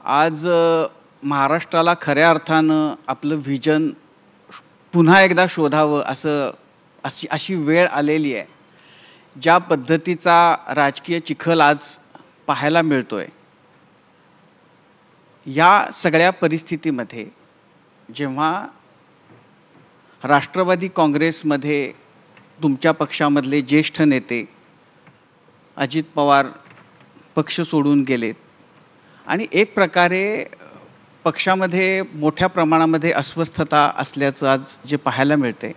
आज महाराष्ट्राला खऱ्या अर्थानं आपलं व्हिजन पुन्हा एकदा शोधावं अशी अशी वेळ आलेली आहे. ज्या पद्धतीचा राजकीय चिखल आज पाहायला मिळतोय, या सगळ्या परिस्थितीमध्ये जेव्हा राष्ट्रवादी काँग्रेसमध्ये तुमच्या पक्षामधले ज्येष्ठ नेते अजित पवार पक्ष सोडून गेलेत आणि एक प्रकारे पक्षामध्ये मोठ्या प्रमाणामध्ये अस्वस्थता असल्याचं आज जे पाहायला मिळते,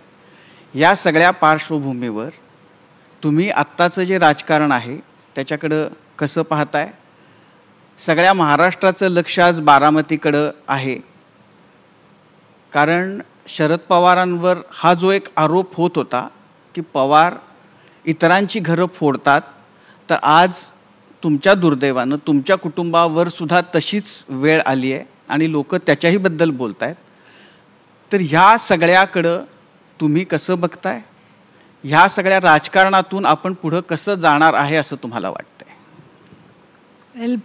या सगळ्या पार्श्वभूमीवर तुम्ही आत्ताचं जे राजकारण आहे त्याच्याकडं कसं पाहताय? सगळ्या महाराष्ट्राचं लक्ष आज बारामतीकडं आहे, कारण शरद पवारांवर हा जो एक आरोप होत होता की पवार इतरांची घरं फोडतात, तर आज तुमच्या दुर्दैवानं तुमच्या कुटुंबावर सुद्धा तशीच वेळ आली आहे आणि लोक त्याच्याही बद्दल बोलत आहेत. तर ह्या सगळ्याकडं तुम्ही कसं बघताय? ह्या सगळ्या राजकारणातून आपण पुढं कसं जाणार आहे असं तुम्हाला वाटतंय?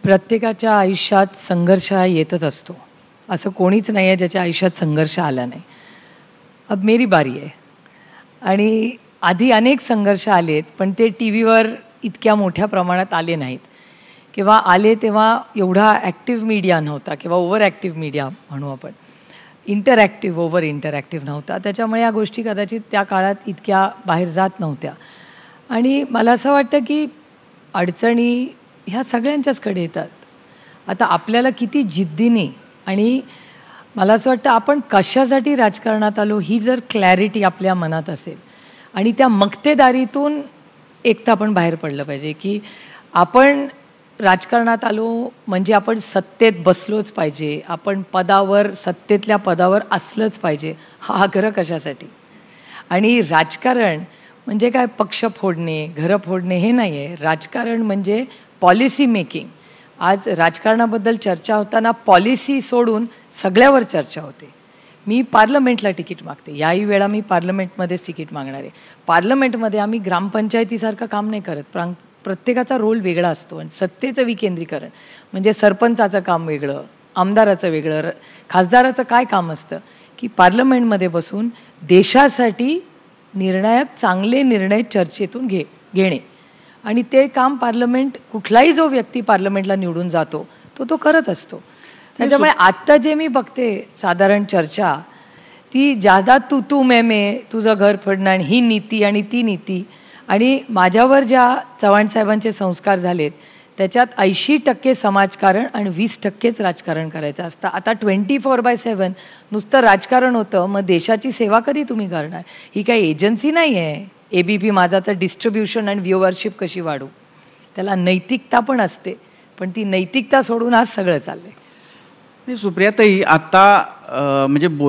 प्रत्येकाच्या आयुष्यात संघर्ष हा येतच असतो. असं कोणीच नाही आहे ज्याच्या आयुष्यात संघर्ष आला नाही. अब मेरी बारी आहे. आणि आधी अनेक संघर्ष आलेत, पण ते टी व्हीवर इतक्या मोठ्या प्रमाणात आले नाहीत, किंवा आले तेव्हा एवढा ॲक्टिव्ह मीडिया नव्हता, किंवा ओव्हर ॲक्टिव्ह मीडिया म्हणू आपण, इंटरॅक्टिव्ह ओव्हर इंटरॅक्टिव्ह नव्हता. त्याच्यामुळे या गोष्टी कदाचित त्या काळात इतक्या बाहेर जात नव्हत्या. आणि मला असं वाटतं की अडचणी ह्या सगळ्यांच्याचकडे येतात. आता आपल्याला किती जिद्दीने, आणि मला असं वाटतं आपण कशासाठी राजकारणात आलो ही जर क्लॅरिटी आपल्या मनात असेल, आणि त्या मक्तेदारीतून एकतर आपण बाहेर पडलं पाहिजे की आपण राजकारणात आलो म्हणजे आपण सत्तेत बसलोच पाहिजे, आपण पदावर, सत्तेतल्या पदावर असलंच पाहिजे. हा आग्रह कशासाठी? आणि राजकारण म्हणजे काय पक्ष फोडणे, घरं फोडणे हे नाही आहे. राजकारण म्हणजे पॉलिसी मेकिंग. आज राजकारणाबद्दल चर्चा होताना पॉलिसी सोडून सगळ्यावर चर्चा होते. मी पार्लमेंटला तिकीट मागते, याही वेळा मी पार्लमेंटमध्येच तिकीट मागणार आहे. पार्लमेंटमध्ये आम्ही ग्रामपंचायतीसारखं काम नाही करत. प्रत्येकाचा रोल वेगळा असतो. आणि सत्तेचं विकेंद्रीकरण म्हणजे सरपंचाचं काम वेगळं, आमदाराचं वेगळं, खासदाराचं काय काम असतं की पार्लमेंटमध्ये बसून देशासाठी निर्णायक चांगले निर्णय चर्चेतून घेणे. आणि ते काम पार्लमेंट, कुठलाही जो व्यक्ती पार्लमेंटला निवडून जातो तो करत असतो. त्याच्यामुळे आत्ता जे मी बघते साधारण चर्चा, ती जादा तू मैं, तुझं घर फोडणं आणि ही नीती आणि ती नीती. आणि माझ्यावर ज्या चव्हाण साहेबांचे संस्कार झालेत त्याच्यात 80% समाजकारण आणि 20%च राजकारण करायचं असतं. आता 24/7 नुसतं राजकारण होतं, मग देशाची सेवा कधी तुम्ही करणार? ही काही एजन्सी नाही आहे ABP माझाचं डिस्ट्रीब्युशन आणि व्ह्यूवरशिप कशी वाढू. त्याला नैतिकता पण असते, पण ती नैतिकता सोडून आज सगळं चाललंय. सुप्रियाताई, आता म्हणजे